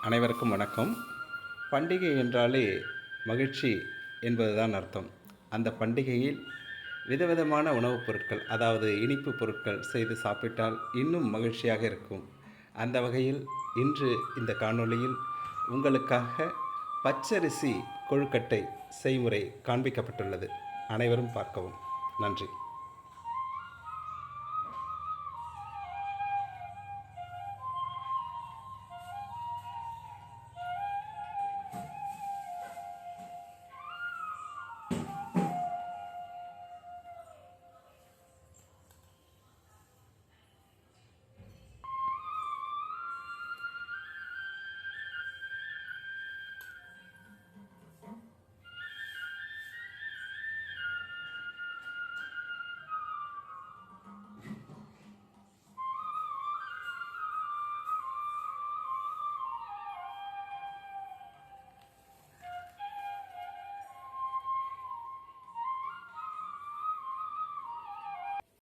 அனைவருக்கும் வணக்கம். பண்டிகை என்றாலே மகிழ்ச்சி என்பதுதான் அர்த்தம். அந்த பண்டிகையில் விதவிதமான உணவுப் பொருட்கள், அதாவது இனிப்பு பொருட்கள் செய்து சாப்பிட்டால் இன்னும் மகிழ்ச்சியாக இருக்கும். அந்த வகையில் இன்று இந்த காணொளியில் உங்களுக்காக பச்சரிசி கொழுக்கட்டை செய்முறை காண்பிக்கப்பட்டுள்ளது. அனைவரும் பார்க்கவும். நன்றி.